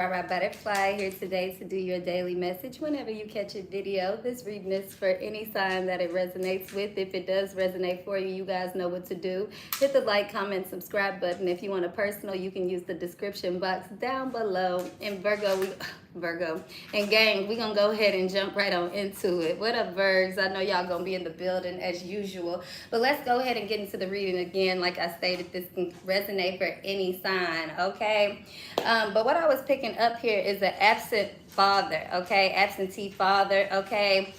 Alright, Butterfly here today to do your daily message. Whenever you catch a video, this reading is for any sign that it resonates with. If it does resonate for you, you guys know what to do. Hit the like, comment, subscribe button. If you want a personal, you can use the description box down below. And Virgo and gang, we're gonna go ahead and jump right on into it. What up, Virgs? I know y'all gonna be in the building as usual, but let's go ahead and get into the reading again. Like I stated, this can resonate for any sign, okay? But what I was picking up here is an absent father, okay? Absentee father, okay?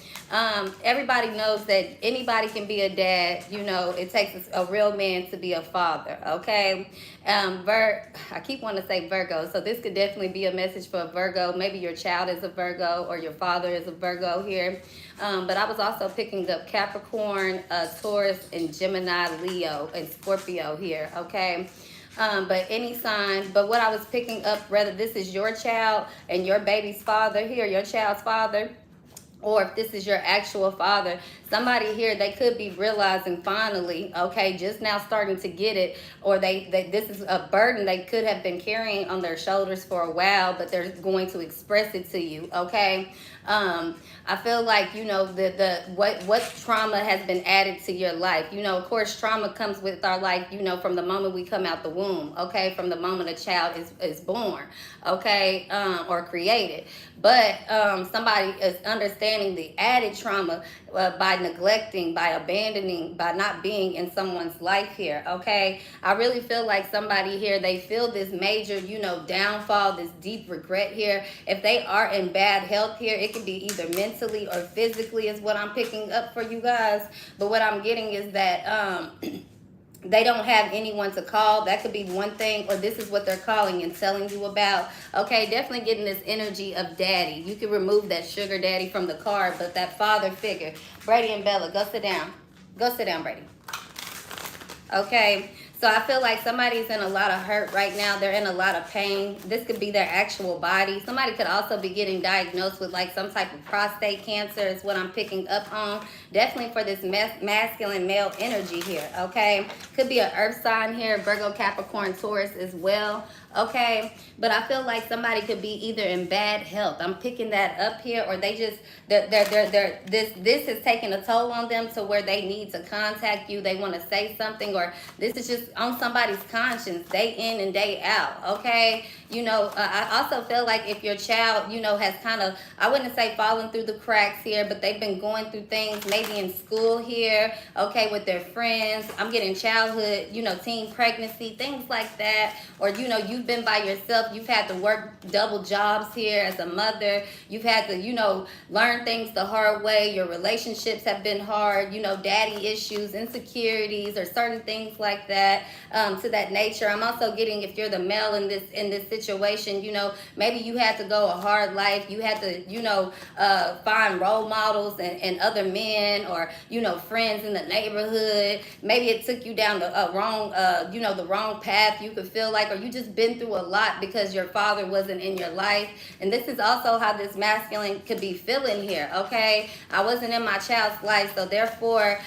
Everybody knows that anybody can be a dad. You know, it takes a real man to be a father, okay? I keep wanting to say Virgo, so this could definitely be a message for a Virgo. Maybe your child is a Virgo or your father is a Virgo here. But I was also picking up Capricorn, Taurus, and Gemini, Leo, and Scorpio here, okay? But any sign, but what I was picking up, whether this is your child and your baby's father here, your child's father, or if this is your actual father, somebody here, they could be realizing finally, okay, just now starting to get it, or this is a burden they could have been carrying on their shoulders for a while, but they're going to express it to you, okay? I feel like, you know, what trauma has been added to your life. You know, of course, trauma comes with our life, you know, from the moment we come out the womb, okay, from the moment a child is born, okay, or created. But somebody is understanding the added trauma by neglecting, by abandoning, by not being in someone's life here, okay? I really feel like somebody here, they feel this major, you know, downfall, this deep regret here. If they are in bad health here, it can be either mentally or physically is what I'm picking up for you guys. But what I'm getting is that they don't have anyone to call. That could be one thing, or this is what they're calling and telling you about. Okay, definitely getting this energy of daddy. You can remove that sugar daddy from the card, but that father figure. Brady and Bella, go sit down. Go sit down, Brady. Okay, so I feel like somebody's in a lot of hurt right now. They're in a lot of pain. This could be their actual body. Somebody could also be getting diagnosed with like some type of prostate cancer is what I'm picking up on. Definitely for this masculine male energy here, okay? Could be an earth sign here, Virgo, Capricorn, Taurus as well. Okay, but I feel like somebody could be either in bad health. I'm picking that up here, or they just this is taking a toll on them to where they need to contact you. They want to say something, or this is just on somebody's conscience day in and day out. Okay, you know, I also feel like if your child, you know, has kind of, I wouldn't say fallen through the cracks here, but they've been going through things maybe in school here, okay, with their friends. I'm getting childhood, you know, teen pregnancy, things like that, or you know, you've been by yourself. You've had to work double jobs here as a mother. You've had to, you know, learn things the hard way. Your relationships have been hard, you know, daddy issues, insecurities, or certain things like that, to that nature. I'm also getting, if you're the male in this situation, you know, maybe you had to go a hard life. You had to, you know, find role models and other men, or, you know, friends in the neighborhood. Maybe it took you down the wrong, you know, the wrong path, you could feel like, or you just been through a lot because your father wasn't in your life. And this is also how this masculine could be feeling here, okay? I wasn't in my child's life, so therefore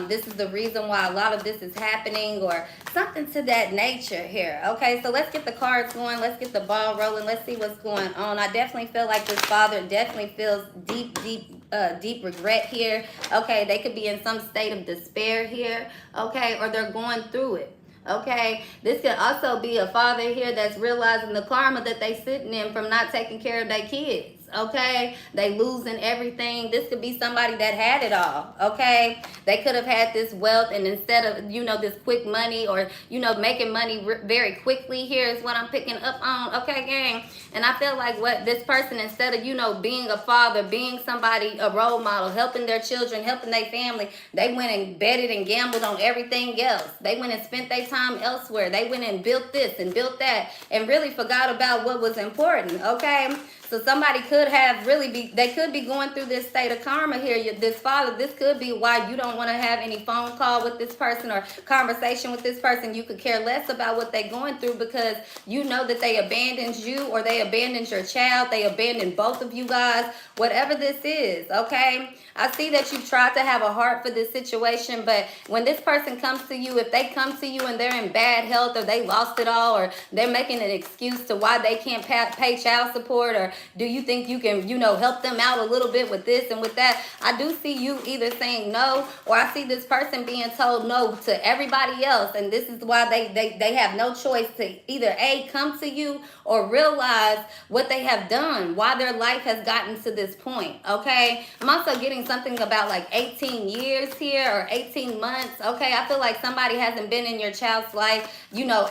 this is the reason why a lot of this is happening, or something to that nature here, okay? So let's get the cards going. Let's get the ball rolling. Let's see what's going on. I definitely feel like this father definitely feels deep regret here, okay? They could be in some state of despair here, okay? Or they're going through it. Okay, this could also be a father here that's realizing the karma that they sitting in from not taking care of their kids. Okay, they losing everything. This could be somebody that had it all. Okay, they could have had this wealth, and instead of, you know, this quick money, or, you know, making money very quickly here is what I'm picking up on. Okay, gang. And I feel like what this person, instead of, you know, being a father, being somebody, a role model, helping their children, helping their family, they went and betted and gambled on everything else. They went and spent their time elsewhere. They went and built this and built that, and really forgot about what was important. Okay, So somebody could have they could be going through this state of karma here. This father, this could be why you don't want to have any phone call with this person or conversation with this person. You could care less about what they're going through because you know that they abandoned you or they abandoned your child. They abandoned both of you guys, whatever this is, okay? I see that you tried to have a heart for this situation, but when this person comes to you, if they come to you and they're in bad health or they lost it all or they're making an excuse to why they can't pay child support, or do you think you can, help them out a little bit with this and with that, I do see you either saying no, or I see this person being told no to everybody else, and this is why they have no choice to either A, come to you or realize what they have done, why their life has gotten to this point, okay? I'm also getting something about like 18 years here or 18 months, okay? I feel like somebody hasn't been in your child's life,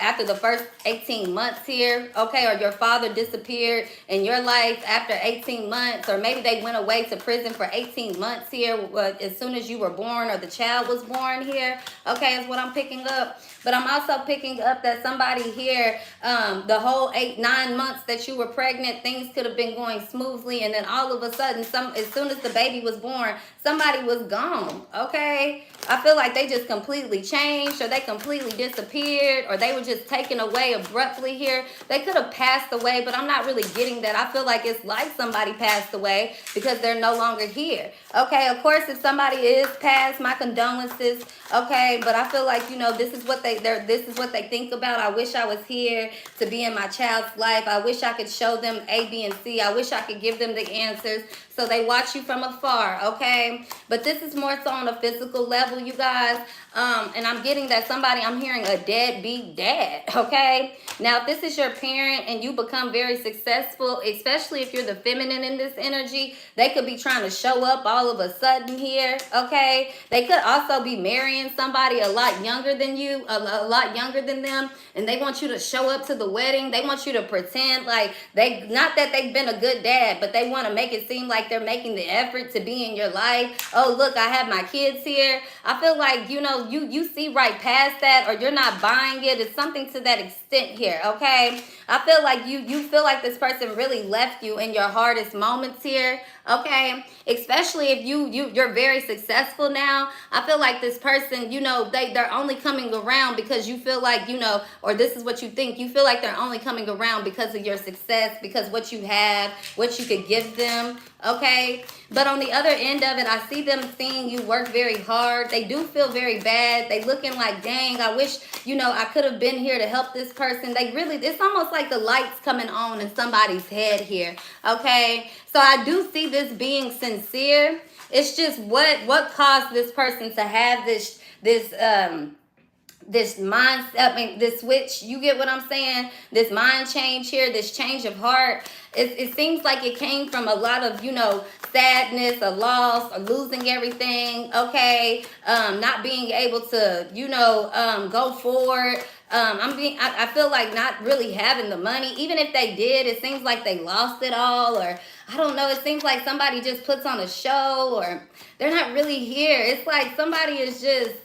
after the first 18 months here, okay? Or your father disappeared in your life after 18 months, or maybe they went away to prison for 18 months here as soon as you were born or the child was born here, okay, is what I'm picking up. But I'm also picking up that somebody here, the whole 8-9 months that you were pregnant, things could have been going smoothly, and then all of a sudden, as soon as the baby was born, somebody was gone, okay? I feel like they just completely changed, or they completely disappeared, or they were just taken away abruptly here. They could have passed away, but I'm not really getting that. I feel like it's like somebody passed away because they're no longer here, okay? Of course, if somebody is passed, my condolences, okay? But I feel like, this is what they think about. I wish I was here to be in my child's life. I wish I could show them A, B, and C. I wish I could give them the answers. So they watch you from afar, okay? But this is more so on a physical level, you guys. And I'm getting that I'm hearing a deadbeat dad, okay? Now, if this is your parent and you become very successful, especially if you're the feminine in this energy, they could be trying to show up all of a sudden here, okay? They could also be marrying somebody a lot younger than you, a lot younger than them, and they want you to show up to the wedding. They want you to pretend like not that they've been a good dad, but they want to make it seem like they're making the effort to be in your life. Oh, look, I have my kids here. I feel like, you see right past that, or you're not buying it. It's something to that extent here, okay? I feel like you feel like this person really left you in your hardest moments here, okay? Especially if you're very successful now. I feel like this person, they're only coming around because you feel like, or this is what you think. You feel like they're only coming around because of your success, because what you have, what you could give them, okay? But on the other end of it, I see them seeing you work very hard. They do feel very bad. They looking like, dang, I wish, I could have been here to help this person. It's almost like the lights coming on in somebody's head here, okay? So I do see this being sincere. It's just what caused this person to have this mindset, this switch, you get what I'm saying? This mind change here, this change of heart. It seems like it came from a lot of, sadness, a loss, or losing everything, okay? Not being able to, go forward. I feel like not really having the money. Even if they did, it seems like they lost it all, or I don't know. It seems like somebody just puts on a show, or they're not really here. It's like somebody is just,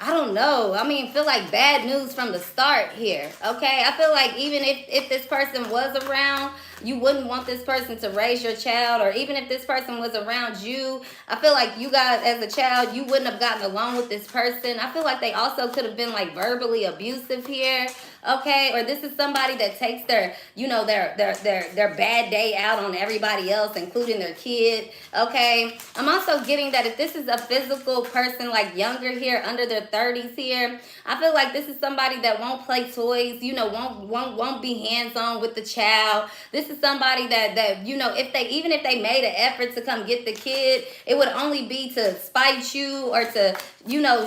I don't know. Feel like bad news from the start here, okay? I feel like even if this person was around, you wouldn't want this person to raise your child, or even if this person was around you, I feel like you guys as a child, you wouldn't have gotten along with this person. I feel like they also could have been like verbally abusive here, okay? Or this is somebody that takes their bad day out on everybody else, including their kid, okay? I'm also getting that if this is a physical person, like younger here, under their 30s here, I feel like this is somebody that won't play toys, won't be hands-on with the child. This is somebody that even if they made an effort to come get the kid, it would only be to spite you, or to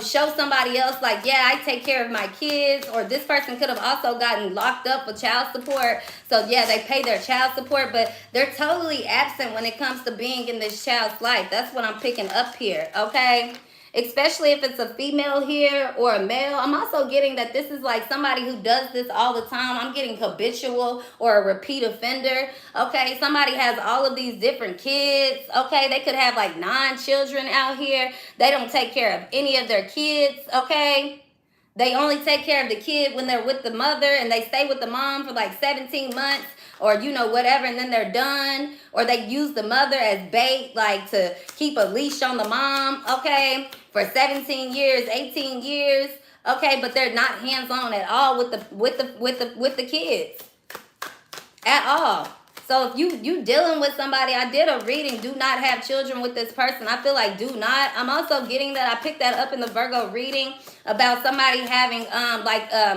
show somebody else like, yeah, I take care of my kids. Or this person could have also gotten locked up for child support, so yeah, they pay their child support, but they're totally absent when it comes to being in this child's life. That's what I'm picking up here, okay? Especially if it's a female here or a male. I'm also getting that this is like somebody who does this all the time. I'm getting habitual or a repeat offender, okay? Somebody has all of these different kids, okay? They could have like 9 children out here. They don't take care of any of their kids, okay? They only take care of the kid when they're with the mother, and they stay with the mom for like 17 months or, you know, whatever, and then they're done. Or they use the mother as bait, like to keep a leash on the mom, okay, for 17 years, 18 years, okay, but they're not hands-on at all with the kids at all. So if you dealing with somebody, I did a reading, do not have children with this person. I feel like do not. I'm also getting that, I picked that up in the Virgo reading about somebody having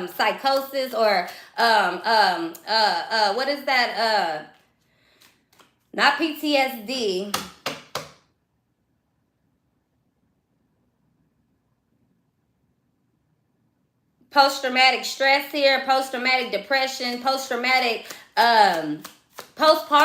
psychosis or what is that? Not PTSD. Post-traumatic stress here, post-traumatic depression, post-traumatic postpartum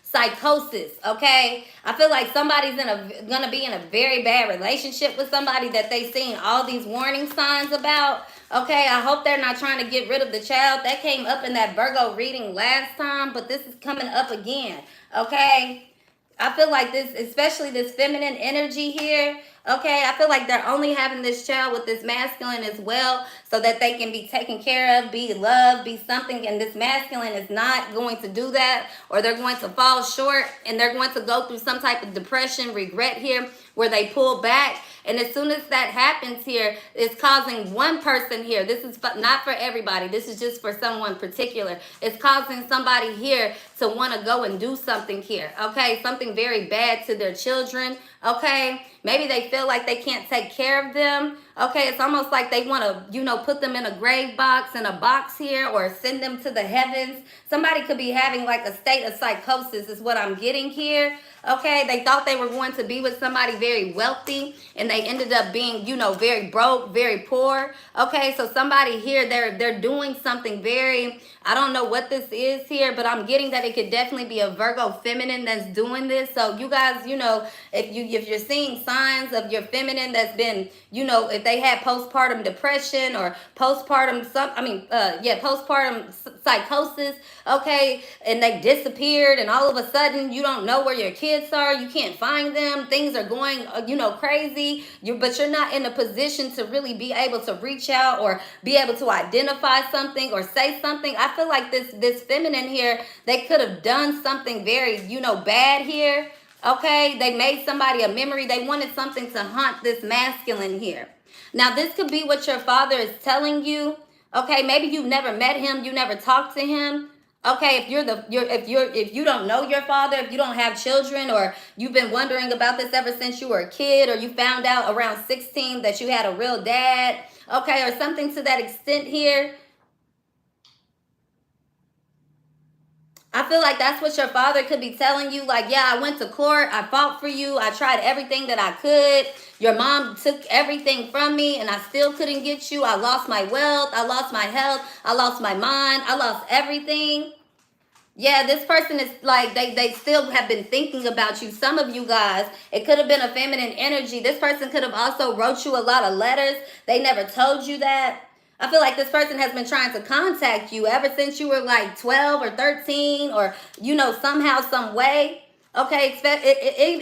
psychosis, okay? I feel like somebody's gonna be in a very bad relationship with somebody that they've seen all these warning signs about, okay? I hope they're not trying to get rid of the child. That came up in that Virgo reading last time, but this is coming up again, okay? I feel like this, especially this feminine energy here, okay, I feel like they're only having this child with this masculine as well so that they can be taken care of, be loved, be something, and this masculine is not going to do that, or they're going to fall short, and they're going to go through some type of depression, regret here, where they pull back. And as soon as that happens here, it's causing one person here. This is not for everybody. This is just for someone particular. It's causing somebody here to want to go and do something here, okay? Something very bad to their children, okay? Maybe they feel like they can't take care of them, okay? It's almost like they want to, you know, put them in a grave box, in a box here, or send them to the heavens. Somebody could be having like a state of psychosis is what I'm getting here, okay? They thought they were going to be with somebody very wealthy, and they ended up being, you know, very broke, very poor, okay? So somebody here, they're doing something very, I don't know what this is here, but I'm getting that it could definitely be a Virgo feminine that's doing this. So you guys, you know, if you're seeing signs of your feminine that's been, you know, if they had postpartum depression or postpartum postpartum psychosis, okay, and they disappeared, and all of a sudden you don't know where your kids are, you can't find them, things are going, you know, crazy, but you're not in a position to really be able to reach out or be able to identify something or say something. I feel like this feminine here, they could have done something very, you know, bad here, okay? They made somebody a memory. They wanted something to haunt this masculine here. Now, this could be what your father is telling you, okay? Maybe you've never met him, you never talked to him. Okay, if you don't know your father, if you don't have children, or you've been wondering about this ever since you were a kid, or you found out around 16 that you had a real dad, okay, or something to that extent here, I feel like that's what your father could be telling you. Like, yeah, I went to court. I fought for you. I tried everything that I could. Your mom took everything from me, and I still couldn't get you. I lost my wealth. I lost my health. I lost my mind. I lost everything. Yeah, this person is like, they still have been thinking about you. Some of you guys, it could have been a feminine energy. This person could have also wrote you a lot of letters. They never told you that. I feel like this person has been trying to contact you ever since you were like 12 or 13, or, you know, somehow, some way. Okay,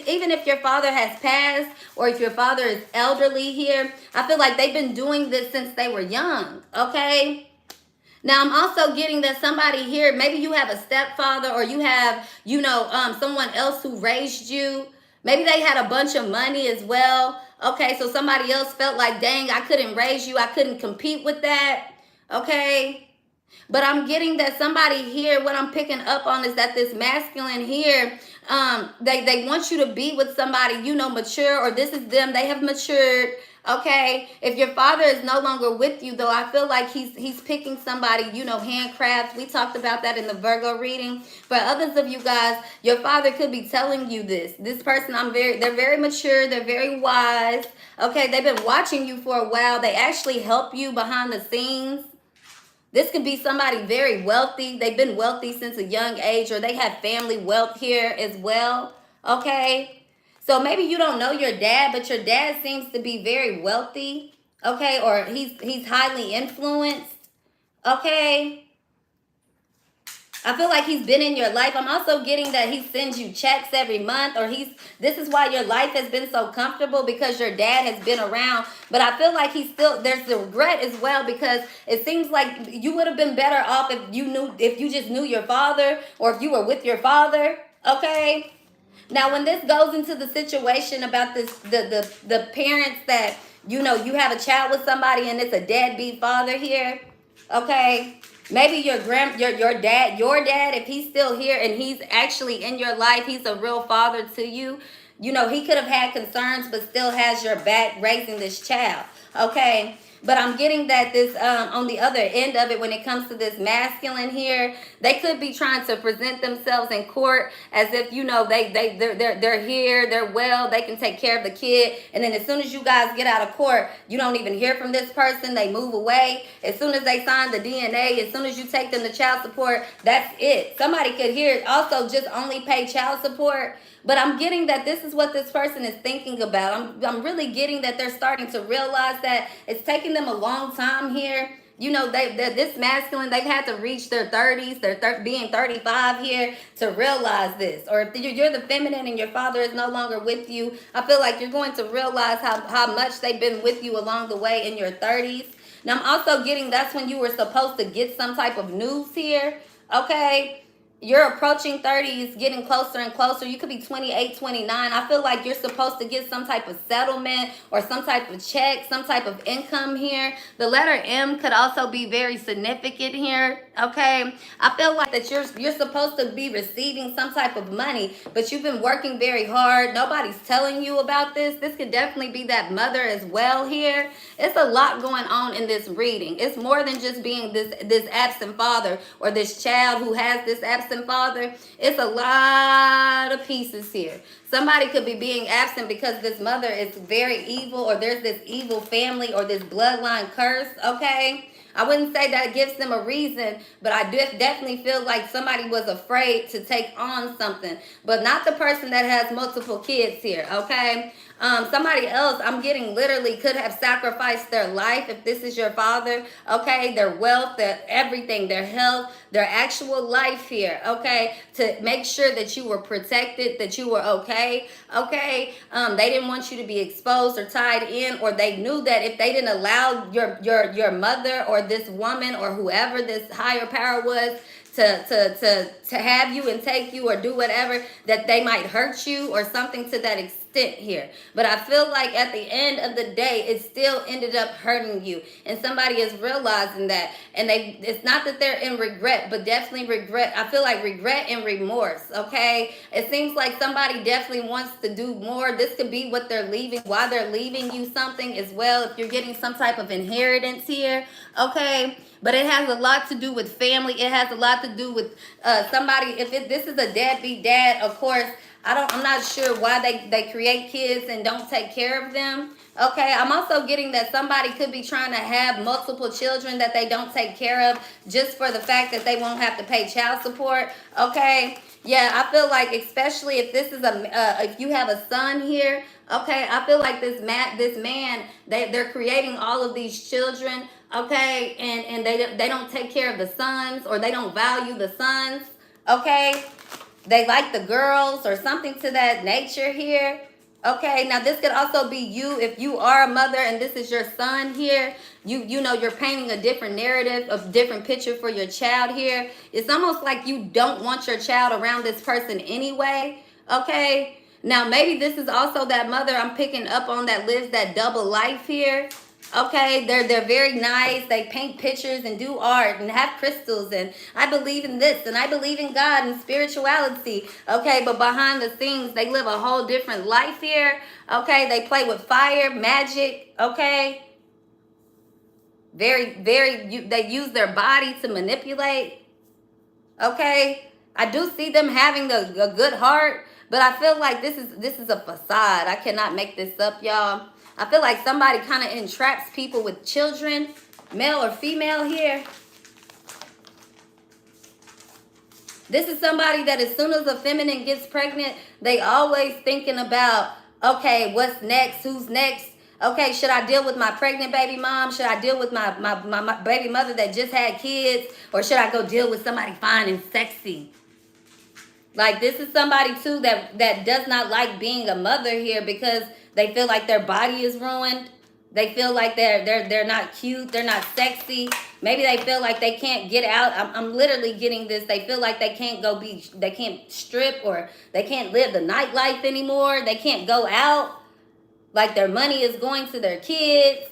even if your father has passed, or if your father is elderly here, I feel like they've been doing this since they were young, okay? Now, I'm also getting that somebody here, maybe you have a stepfather, or you have, you know, someone else who raised you. Maybe they had a bunch of money as well. Okay, so somebody else felt like, dang, I couldn't raise you. I couldn't compete with that. Okay. But I'm getting that somebody here, what I'm picking up on is that this masculine here, they want you to be with somebody, you know, mature, or this is them. They have matured. Okay, if your father is no longer with you, though, I feel like he's picking somebody, you know, handcraft. We talked about that in the Virgo reading. For others of you guys, your father could be telling you this. This person, they're very mature. They're very wise. Okay, they've been watching you for a while. They actually help you behind the scenes. This could be somebody very wealthy. They've been wealthy since a young age, or they have family wealth here as well. Okay. So maybe you don't know your dad, but your dad seems to be very wealthy, okay? Or he's highly influenced, okay? I feel like he's been in your life. I'm also getting that he sends you checks every month, or this is why your life has been so comfortable, because your dad has been around. But I feel like there's the regret as well, because it seems like you would have been better off if you just knew your father, or if you were with your father. Okay. Now, when this goes into the situation about the parents that, you have a child with somebody and it's a deadbeat father here, okay? Maybe your dad, if he's still here and he's actually in your life, he's a real father to you. He could have had concerns, but still has your back raising this child, okay? But I'm getting that this on the other end of it, when it comes to this masculine here, they could be trying to present themselves in court as if they're here, they're well, they can take care of the kid, and then as soon as you guys get out of court, you don't even hear from this person. They move away. As soon as they sign the DNA, as soon as you take them to child support, that's it. Somebody could hear it. Also, just only pay child support. But I'm getting that this is what this person is thinking about. I'm really getting that they're starting to realize that it's taking them a long time here. This masculine, they've had to reach their 30s, being 35 here, to realize this. Or if you're the feminine and your father is no longer with you, I feel like you're going to realize how much they've been with you along the way in your 30s. Now, I'm also getting that's when you were supposed to get some type of news here, okay? You're approaching 30s, getting closer and closer. You could be 28, 29. I feel like you're supposed to get some type of settlement or some type of check, some type of income here. The letter M could also be very significant here, okay? I feel like that you're supposed to be receiving some type of money, but you've been working very hard. Nobody's telling you about this. This could definitely be that mother as well here. It's a lot going on in this reading. It's more than just being this absent father or this child who has this absent father. It's a lot of pieces here. Somebody could be being absent because this mother is very evil, or there's this evil family or this bloodline curse, okay? I wouldn't say that gives them a reason, but I definitely feel like somebody was afraid to take on something, but not the person that has multiple kids here, okay? Somebody else, I'm getting, literally could have sacrificed their life, if this is your father, okay? Their wealth, their everything, their health, their actual life here, okay? To make sure that you were protected, that you were okay, okay? They didn't want you to be exposed or tied in, or they knew that if they didn't allow your mother or this woman or whoever this higher power was to have you and take you or do whatever, that they might hurt you or something to that extent here. But I feel like at the end of the day, it still ended up hurting you, and somebody is realizing that, and it's not that they're in regret, but definitely regret. I feel like regret and remorse, okay? It seems like somebody definitely wants to do more. This could be what they're leaving, why they're leaving you something as well, if you're getting some type of inheritance here, okay? But it has a lot to do with family. It has a lot to do with somebody. If this is a deadbeat dad, of course, I'm not sure why they create kids and don't take care of them. Okay, I'm also getting that somebody could be trying to have multiple children that they don't take care of, just for the fact that they won't have to pay child support. Okay, yeah, I feel like, especially if this is if you have a son here, okay, I feel like this man, they're creating all of these children, okay, and they don't take care of the sons, or they don't value the sons, okay? They like the girls or something to that nature here. Okay, now this could also be you, if you are a mother and this is your son here. You're painting a different narrative, a different picture for your child here. It's almost like you don't want your child around this person anyway. Okay, now maybe this is also that mother I'm picking up on that lives that double life here. Okay, they're very nice. They paint pictures and do art and have crystals, and I believe in this and I believe in God and spirituality. Okay, but behind the scenes, they live a whole different life here. Okay, they play with fire, magic. Okay, they use their body to manipulate. Okay, I do see them having a good heart, but I feel like this is a facade. I cannot make this up, y'all. I feel like somebody kind of entraps people with children, male or female here. This is somebody that as soon as a feminine gets pregnant, they always thinking about, okay, what's next? Who's next? Okay, should I deal with my pregnant baby mom? Should I deal with my baby mother that just had kids? Or should I go deal with somebody fine and sexy? Like, this is somebody too that does not like being a mother here because they feel like their body is ruined. They feel like they're not cute, they're not sexy. Maybe they feel like they can't get out. I'm literally getting this. They feel like they can't strip, or they can't live the nightlife anymore. They can't go out. Like, their money is going to their kids,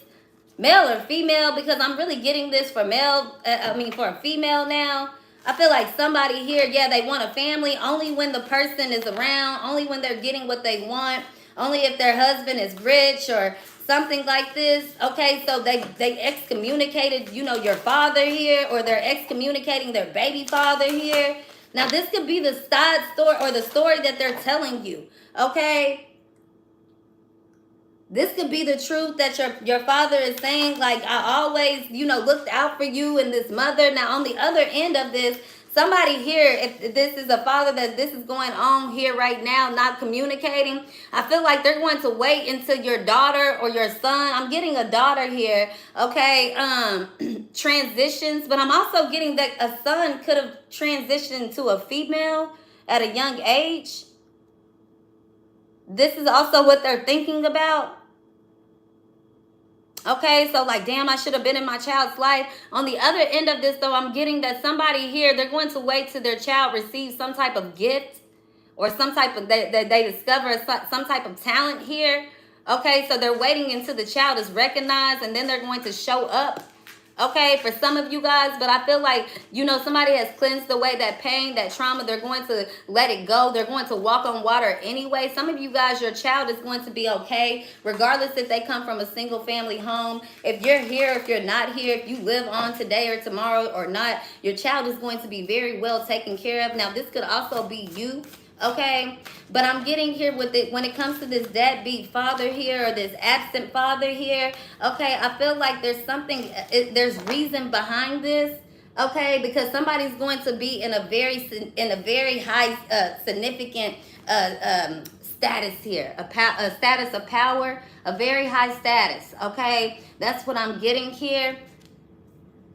male or female, because I'm really getting this for for a female now. I feel like somebody here, yeah, they want a family only when the person is around, only when they're getting what they want, only if their husband is rich or something like this. Okay, so they excommunicated, your father here, or they're excommunicating their baby father here. Now, this could be the side story or the story that they're telling you, okay? This could be the truth that your father is saying, like, I always, looked out for you and this mother. Now, on the other end of this, somebody here, if this is a father that this is going on here right now, not communicating, I feel like they're going to wait until your daughter or your son, I'm getting a daughter here, okay, transitions, but I'm also getting that a son could have transitioned to a female at a young age. This is also what they're thinking about. Okay, so like, damn, I should have been in my child's life. On the other end of this, though, I'm getting that somebody here, they're going to wait till their child receives some type of gift or some type of, they discover some type of talent here. Okay, so they're waiting until the child is recognized, and then they're going to show up. Okay, for some of you guys, but I feel like, somebody has cleansed away that pain, that trauma. They're going to let it go. They're going to walk on water anyway. Some of you guys, your child is going to be okay, regardless if they come from a single family home. If you're here, if you're not here, if you live on today or tomorrow or not, your child is going to be very well taken care of. Now, this could also be you. Okay, but I'm getting here with it when it comes to this deadbeat father here, or this absent father here. Okay, I feel like there's there's reason behind this. Okay, because somebody's going to be in a very high significant status here, a status of power, a very high status. Okay, that's what I'm getting here.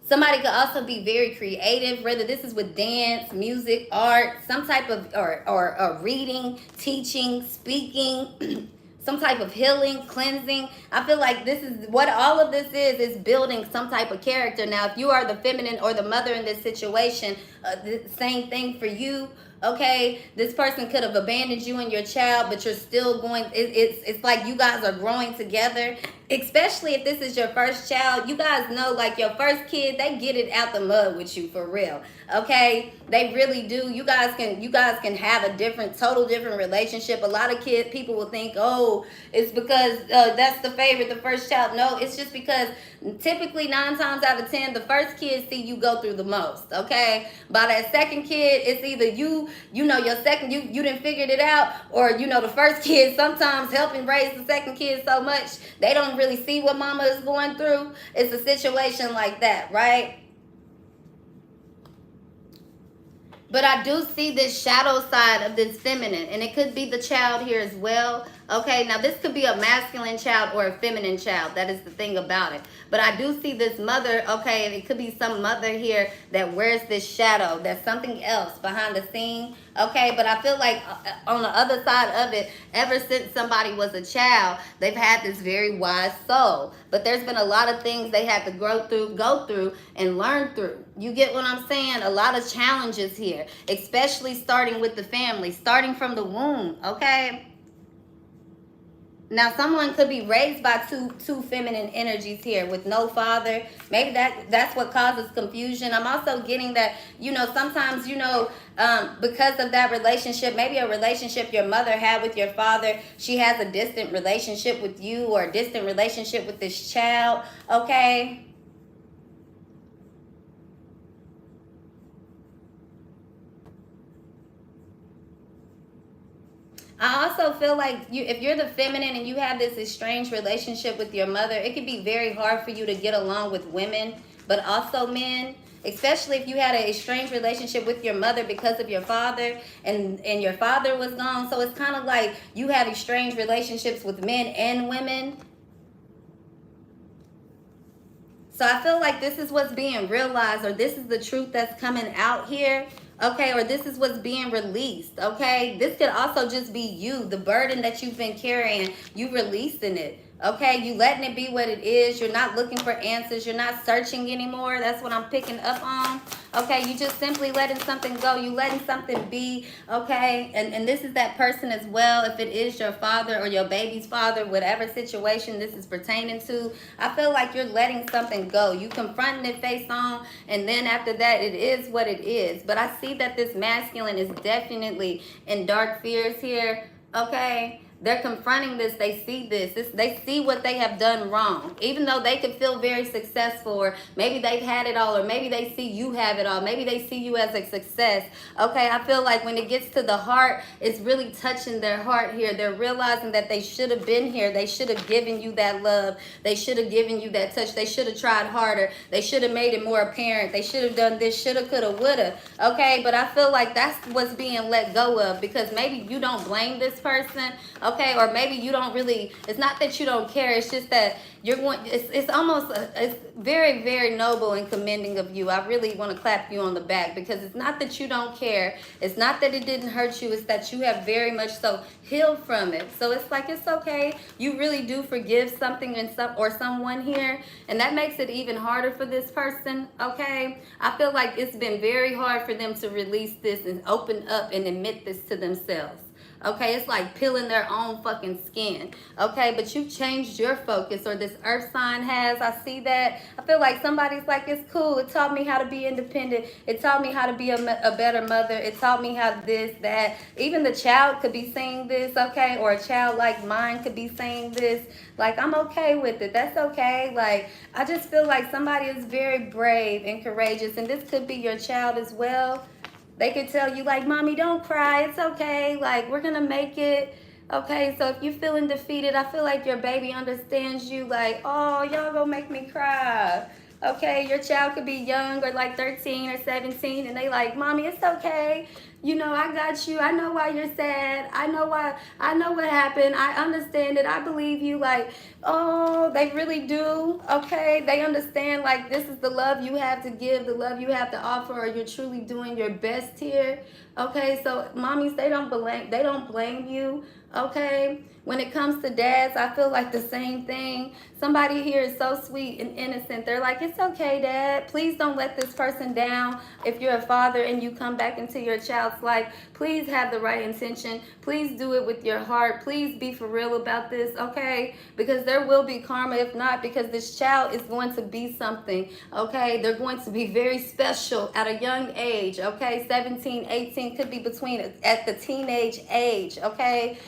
Somebody could also be very creative, whether this is with dance, music, art, some type of, or reading, teaching, speaking, some type of healing, cleansing. I feel like this is what all of this is building some type of character. Now, if you are the feminine or the mother in this situation, the same thing for you. Okay, this person could have abandoned you and your child, but you're still going, it's like you guys are growing together, especially if this is your first child. You guys know, like, your first kid, they get it out the mud with you for real. Okay, they really do. You guys can have a total different relationship. A lot of people will think, oh, it's because that's the favorite, the first child. No, it's just because typically 9 times out of 10, the first kid see you go through the most. Okay, by that second kid, it's either your second, you done figured it out, or the first kid sometimes helping raise the second kid so much they don't really see what mama is going through. It's a situation like that, right? But I do see this shadow side of this feminine, and it could be the child here as well. Okay, now this could be a masculine child or a feminine child. That is the thing about it. But I do see this mother, okay, and it could be some mother here that wears this shadow. That's something else behind the scene, okay? But I feel like on the other side of it, ever since somebody was a child, they've had this very wise soul. But there's been a lot of things they had to go through, and learn through. You get what I'm saying? A lot of challenges here, especially starting with the family, starting from the womb, okay? Now, someone could be raised by two feminine energies here with no father. Maybe that's what causes confusion. I'm also getting that, sometimes, because of that relationship, maybe a relationship your mother had with your father, she has a distant relationship with you, or a distant relationship with this child, okay? I also feel like if you're the feminine and you have this estranged relationship with your mother, it could be very hard for you to get along with women, but also men, especially if you had an estranged relationship with your mother because of your father, and your father was gone. So it's kind of like you have estranged relationships with men and women. So I feel like this is what's being realized, or this is the truth that's coming out here. Okay, or this is what's being released. Okay, this could also just be you, the burden that you've been carrying, you releasing it. Okay, you letting it be what it is. You're not looking for answers. You're not searching anymore. That's what I'm picking up on. Okay, you just simply letting something go. You letting something be. Okay, and this is that person as well. If it is your father or your baby's father, whatever situation this is pertaining to, I feel like you're letting something go. You confronting it face on, and then after that, it is what it is. But I see that this masculine is definitely in dark fears here. Okay, they're confronting this. They see this. They see what they have done wrong. Even though they could feel very successful, or maybe they've had it all, or maybe they see you have it all. Maybe they see you as a success. Okay, I feel like when it gets to the heart, it's really touching their heart here. They're realizing that they should have been here. They should have given you that love. They should have given you that touch. They should have tried harder. They should have made it more apparent. They should have done this, shoulda, coulda, woulda. Okay, but I feel like that's what's being let go of, because maybe you don't blame this person. Okay, or maybe you don't really, it's not that you don't care, it's just that you're going, it's almost, it's very, very noble and commending of you. I really want to clap you on the back, because it's not that you don't care, it's not that it didn't hurt you, it's that you have very much so healed from it. So it's like, it's okay, you really do forgive something and or someone here, and that makes it even harder for this person. Okay, I feel like it's been very hard for them to release this and open up and admit this to themselves. Okay, it's like peeling their own fucking skin. Okay, but you've changed your focus, or this earth sign has. I see that. I feel like somebody's like, it's cool. It taught me how to be independent. It taught me how to be a better mother. It taught me how this, that. Even the child could be saying this, okay? Or a child like mine could be saying this. Like, I'm okay with it. That's okay. Like, I just feel like somebody is very brave and courageous. And this could be your child as well. They could tell you, like, mommy, don't cry. It's okay. Like, we're going to make it. Okay, so if you're feeling defeated, I feel like your baby understands you. Like, oh, y'all gonna make me cry. Okay, your child could be young, or like 13 or 17, and they like, mommy, it's okay. You know, I got you. I know why you're sad. I know why. I know what happened. I understand it. I believe you. Like, oh, they really do. Okay, they understand, like, this is the love you have to give, the love you have to offer, or you're truly doing your best here. Okay, so mommies, they don't blame you. Okay, when it comes to dads, I feel like the same thing. Somebody here is so sweet and innocent. They're like, it's okay, dad. Please don't let this person down. If you're a father and you come back into your child's life, please have the right intention. Please do it with your heart. Please be for real about this, okay? Because there will be karma if not, because this child is going to be something, okay? They're going to be very special at a young age, okay? 17, 18, could be between at the teenage age, okay?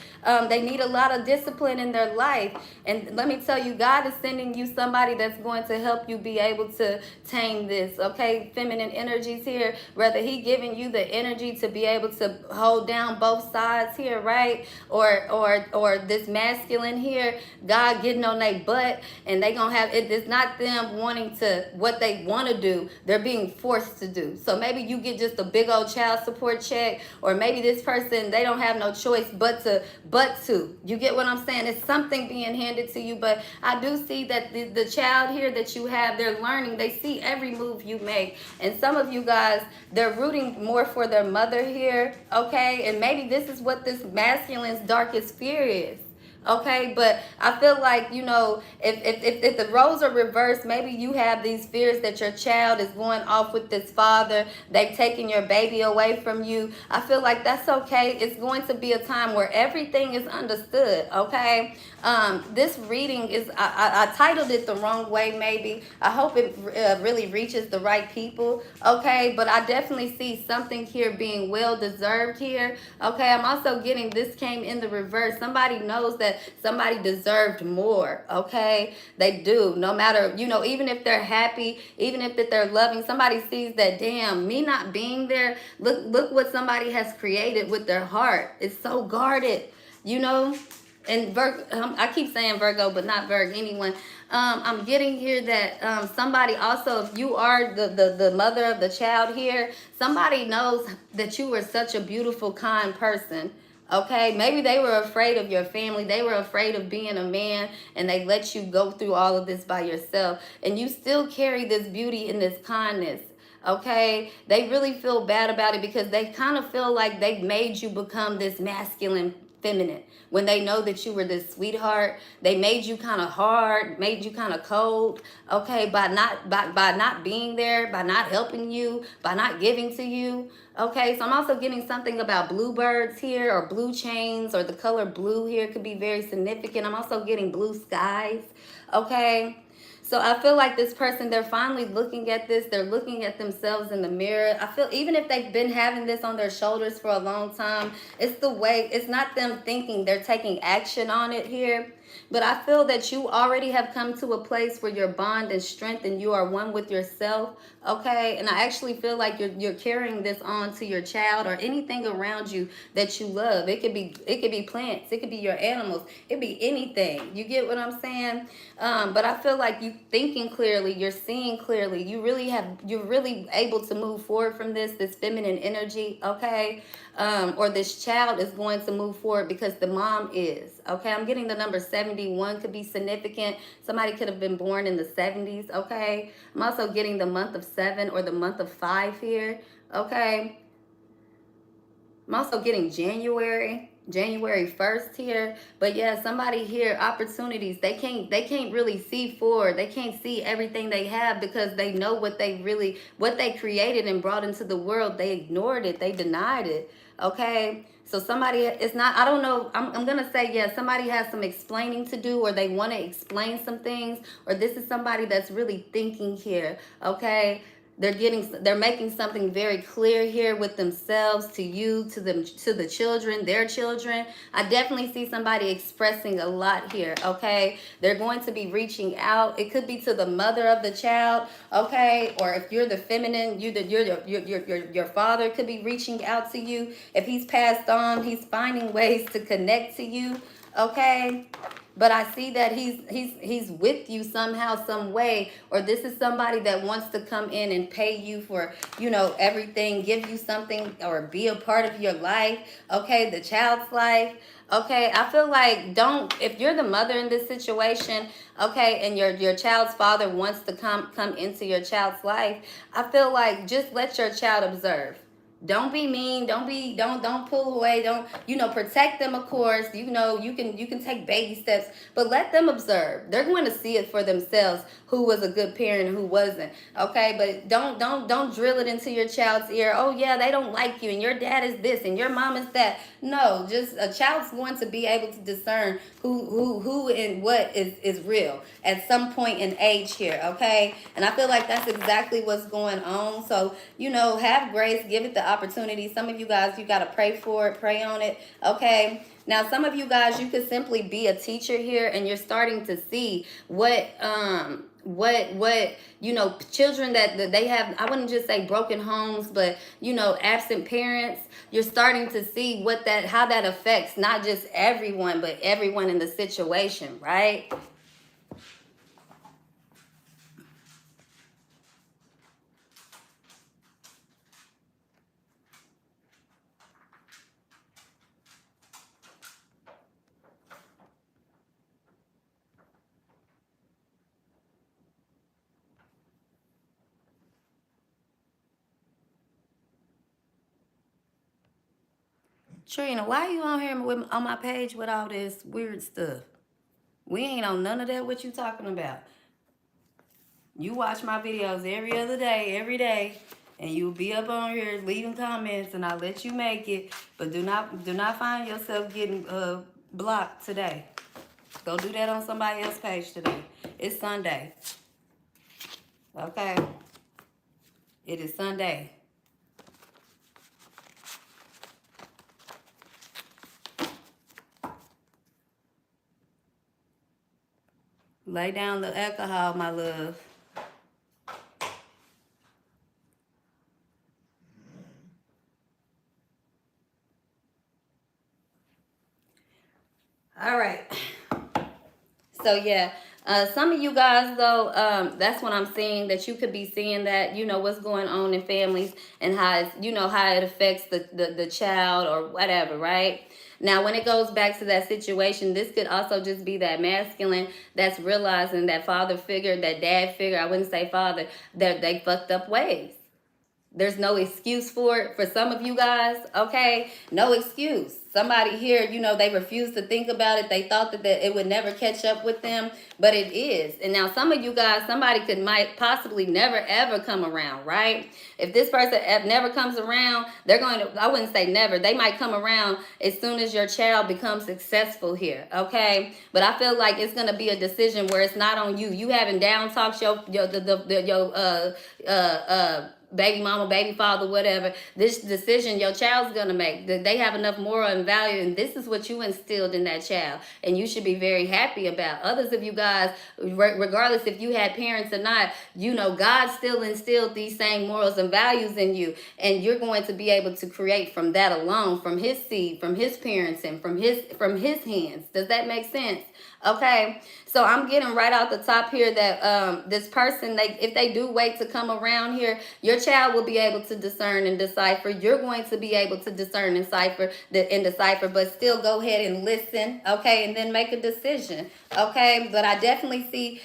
They need a lot of discipline in their life. And let me tell you, God is sending you somebody that's going to help you be able to tame this, okay? Feminine energies here, whether he giving you the energy to be able to hold down both sides here, right? Or this masculine here, God getting on their butt, and they gonna have it. It's not them wanting to what they want to do, they're being forced to do. So maybe you get just a big old child support check, or maybe this person, they don't have no choice but to you get what I'm saying? It's something being handed to you. But I do see that the child here that you have, they're learning. They see every move you make. And some of you guys, they're rooting more for their mother here, okay? And maybe this is what this masculine's darkest fear is. Okay, but I feel like, you know, if the roles are reversed, maybe you have these fears that your child is going off with this father, they've taken your baby away from you. I feel like that's okay. It's going to be a time where everything is understood, okay? This reading is, I titled it the wrong way maybe. I hope it really reaches the right people, okay? But I definitely see something here being well-deserved here, okay? I'm also getting this came in the reverse. Somebody knows that somebody deserved more, okay? They do. No matter, you know, even if they're happy, even if that they're loving, somebody sees that, damn, me not being there, look what somebody has created with their heart. It's so guarded, you know? And I keep saying Virgo, but not Virgo, anyone. I'm getting here that somebody also, if you are the mother of the child here, somebody knows that you were such a beautiful, kind person. Okay, maybe they were afraid of your family. They were afraid of being a man, and they let you go through all of this by yourself. And you still carry this beauty and this kindness. Okay, they really feel bad about it because they kind of feel like they made you become this masculine feminine when they know that you were this sweetheart. They made you kind of hard, made you kind of cold, okay, by not being there, by not helping you, by not giving to you. Okay, so I'm also getting something about bluebirds here, or blue chains, or the color blue here could be very significant. I'm also getting blue skies. Okay, so I feel like this person, they're finally looking at this. They're looking at themselves in the mirror. I feel even if they've been having this on their shoulders for a long time, it's the way, it's not them thinking, they're taking action on it here. But I feel that you already have come to a place where your bond is strengthened. You are one with yourself, okay? And I actually feel like you're carrying this on to your child or anything around you that you love. It could be plants, it could be your animals, it could be anything. You get what I'm saying? But I feel like you thinking clearly, you're seeing clearly. You're really able to move forward from this feminine energy, okay? Or this child is going to move forward because the mom is, okay? I'm getting the number 71 could be significant. Somebody could have been born in the 70s, okay? I'm also getting the month of 7 or the month of 5 here, okay? I'm also getting January 1st here. But yeah, somebody here, opportunities, they can't really see forward. They can't see everything they have because they know what they created and brought into the world. They ignored it, they denied it. Okay, so somebody, it's not, I don't know, I'm gonna say, yeah, somebody has some explaining to do, or they want to explain some things, or this is somebody that's really thinking here. Okay, they're making something very clear here with themselves, to you, to them, to the children, their children. I definitely see somebody expressing a lot here. Okay, they're going to be reaching out. It could be to the mother of the child, okay, or if you're the feminine, your father could be reaching out to you. If he's passed on, he's finding ways to connect to you. Okay, but I see that he's with you somehow, some way, or this is somebody that wants to come in and pay you for, everything, give you something, or be a part of your life, okay, the child's life. Okay, I feel like if you're the mother in this situation, okay, and your child's father wants to come into your child's life, I feel like just let your child observe. Don't be mean. Don't pull away. Don't, protect them, of course. You can take baby steps, but let them observe. They're going to see it for themselves who was a good parent and who wasn't. Okay, but don't drill it into your child's ear. Oh yeah, they don't like you and your dad is this and your mom is that. No, just a child's going to be able to discern who and what is real at some point in age here, okay? And I feel like that's exactly what's going on. So, have grace, give it the opportunity. Some of you guys, you got to pray for it, pray on it, okay? Now, some of you guys, you could simply be a teacher here, and you're starting to see what children that they have. I wouldn't just say broken homes, but absent parents. You're starting to see how that affects not just everyone, but everyone in the situation, right? Trina, why you on here on my page with all this weird stuff? We ain't on none of that. What you talking about? You watch my videos every day, and you'll be up on here leaving comments, and I'll let you make it. But do not find yourself getting blocked today. Go do that on somebody else's page today. It's Sunday. Okay? It is Sunday. Lay down the alcohol, my love. All right. So yeah, Some of you guys, though, that's what I'm seeing, that you could be seeing that, what's going on in families and how it's, how it affects the child or whatever, right? Now, when it goes back to that situation, this could also just be that masculine that's realizing that father figure, that dad figure, I wouldn't say father, that they fucked up ways. There's no excuse for it for some of you guys, okay? No excuse. Somebody here, they refuse to think about it. They thought that it would never catch up with them, but it is. And now some of you guys, somebody might possibly never ever come around, right? If this person never comes around, they're going to, I wouldn't say never, they might come around as soon as your child becomes successful here, okay? But I feel like it's going to be a decision where it's not on you. You haven't down talked your baby mama, baby father, whatever, this decision your child's gonna make, that they have enough moral and value, and this is what you instilled in that child, and you should be very happy about. Others of you guys, regardless if you had parents or not, God still instilled these same morals and values in you, and you're going to be able to create from that alone, from his seed, from his parents, and from his hands. Does that make sense? Okay, so I'm getting right out the top here that this person, if they do wait to come around here, your child will be able to discern and decipher. You're going to be able to discern and decipher, but still go ahead and listen, okay, and then make a decision, okay? But I definitely see,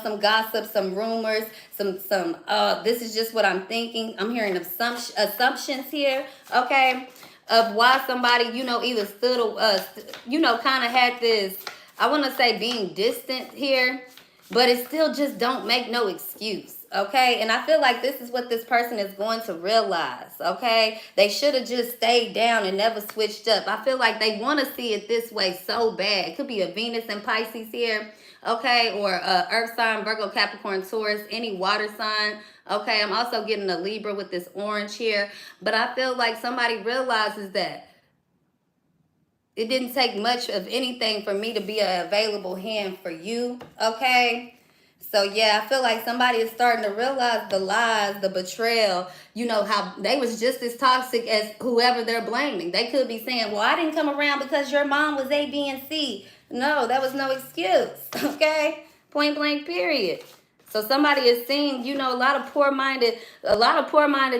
some gossip, some rumors, some. This is just what I'm thinking. I'm hearing assumptions here, okay, of why somebody, either stood, kind of had this. I want to say being distant here, but it still just don't make no excuse, okay? And I feel like this is what this person is going to realize, okay? They should have just stayed down and never switched up. I feel like they want to see it this way so bad. It could be a Venus and Pisces here, okay? Or Earth sign, Virgo, Capricorn, Taurus, any water sign, okay? I'm also getting a Libra with this orange here. But I feel like somebody realizes that it didn't take much of anything for me to be an available hand for you, okay? So, yeah, I feel like somebody is starting to realize the lies, the betrayal, how they was just as toxic as whoever they're blaming. They could be saying, well, I didn't come around because your mom was A, B, and C. No, that was no excuse, okay? Point blank, period. So somebody is seeing, a lot of poor-minded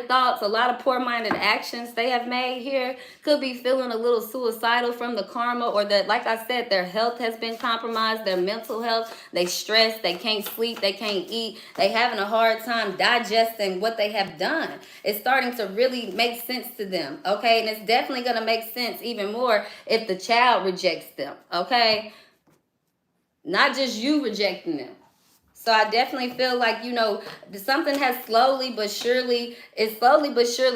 thoughts, a lot of poor-minded actions they have made here. Could be feeling a little suicidal from the karma, or that, like I said, their health has been compromised, their mental health. They stressed, they can't sleep, they can't eat. They having a hard time digesting what they have done. It's starting to really make sense to them, okay? And it's definitely going to make sense even more if the child rejects them, okay? Not just you rejecting them. So I definitely feel like, something has slowly but surely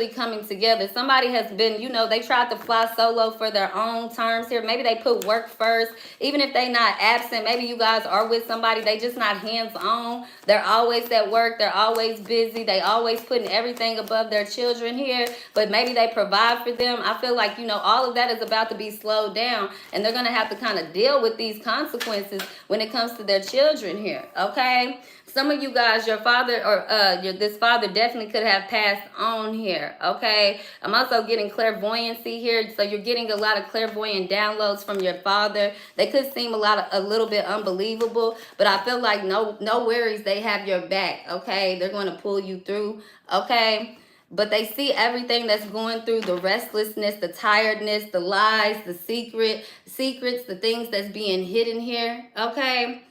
coming together. Somebody has been, they tried to fly solo for their own terms here. Maybe they put work first. Even if they not absent, maybe you guys are with somebody, they just not hands-on. They're always at work. They're always busy. They always putting everything above their children here. But maybe they provide for them. I feel like, all of that is about to be slowed down. And they're going to have to kind of deal with these consequences when it comes to their children here, okay? Some of you guys, your father or this father definitely could have passed on here, okay? I'm also getting clairvoyancy here, so you're getting a lot of clairvoyant downloads from your father. They could seem a little bit unbelievable, but I feel like no worries, they have your back, okay? They're going to pull you through, okay? But they see everything that's going through, the restlessness, the tiredness, the lies, the secrets, the things that's being hidden here, okay?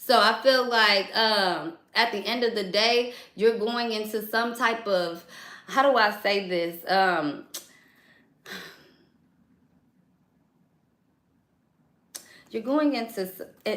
So I feel like at the end of the day, you're going into some type of, how do I say this? You're going into,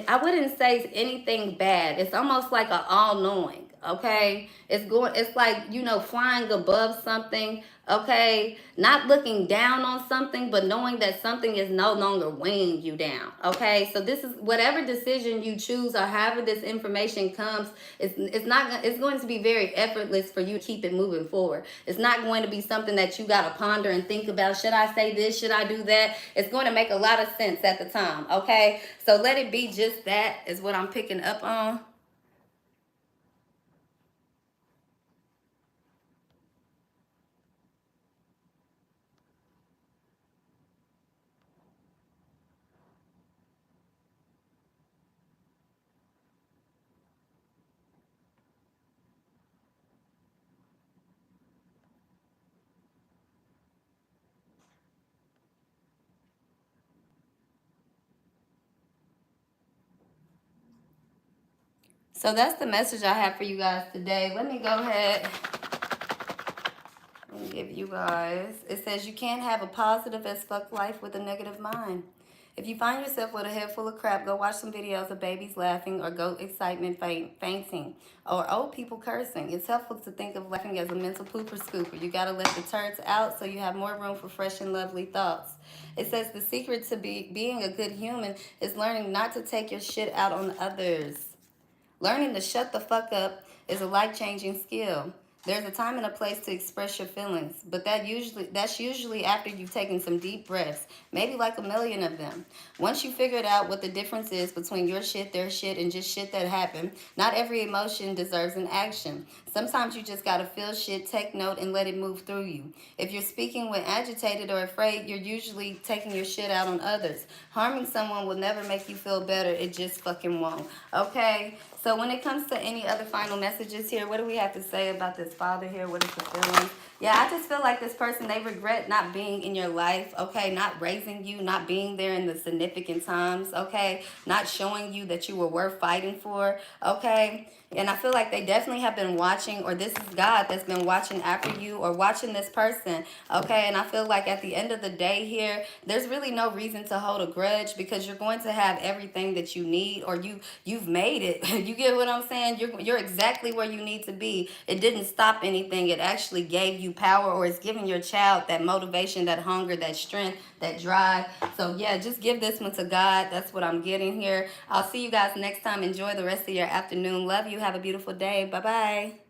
I wouldn't say anything bad. It's almost like an all-knowing, okay? It's like, flying above something, okay? Not looking down on something, but knowing that something is no longer weighing you down, okay? So this is, whatever decision you choose or however this information comes, it's going to be very effortless for you to keep it moving forward. It's not going to be something that you got to ponder and think about. Should I say this? Should I do that? It's going to make a lot of sense at the time, okay? So let it be just that is what I'm picking up on. So that's the message I have for you guys today. Let me go ahead and give you guys. It says you can't have a positive as fuck life with a negative mind. If you find yourself with a head full of crap, go watch some videos of babies laughing or goat excitement fainting or old people cursing. It's helpful to think of laughing as a mental pooper scooper. You got to let the turds out so you have more room for fresh and lovely thoughts. It says the secret to being a good human is learning not to take your shit out on others. Learning to shut the fuck up is a life-changing skill. There's a time and a place to express your feelings, but that's usually after you've taken some deep breaths, maybe like a million of them. Once you figured out what the difference is between your shit, their shit, and just shit that happened, not every emotion deserves an action. Sometimes you just gotta feel shit, take note, and let it move through you. If you're speaking when agitated or afraid, you're usually taking your shit out on others. Harming someone will never make you feel better. It just fucking won't. Okay? So when it comes to any other final messages here, what do we have to say about this father here? What is the feeling? Yeah, I just feel like this person, they regret not being in your life, okay? Not raising you, not being there in the significant times, okay? Not showing you that you were worth fighting for, okay? And I feel like they definitely have been watching, or this is God that's been watching after you or watching this person, okay? And I feel like at the end of the day here, there's really no reason to hold a grudge because you're going to have everything that you need, or you've made it. You get what I'm saying? You're exactly where you need to be. It didn't stop anything. It actually gave you power, or it's giving your child that motivation, that hunger, that strength, that drive. So yeah, just give this one to God. That's what I'm getting here. I'll see you guys next time. Enjoy the rest of your afternoon. Love you. Have a beautiful day. Bye-bye.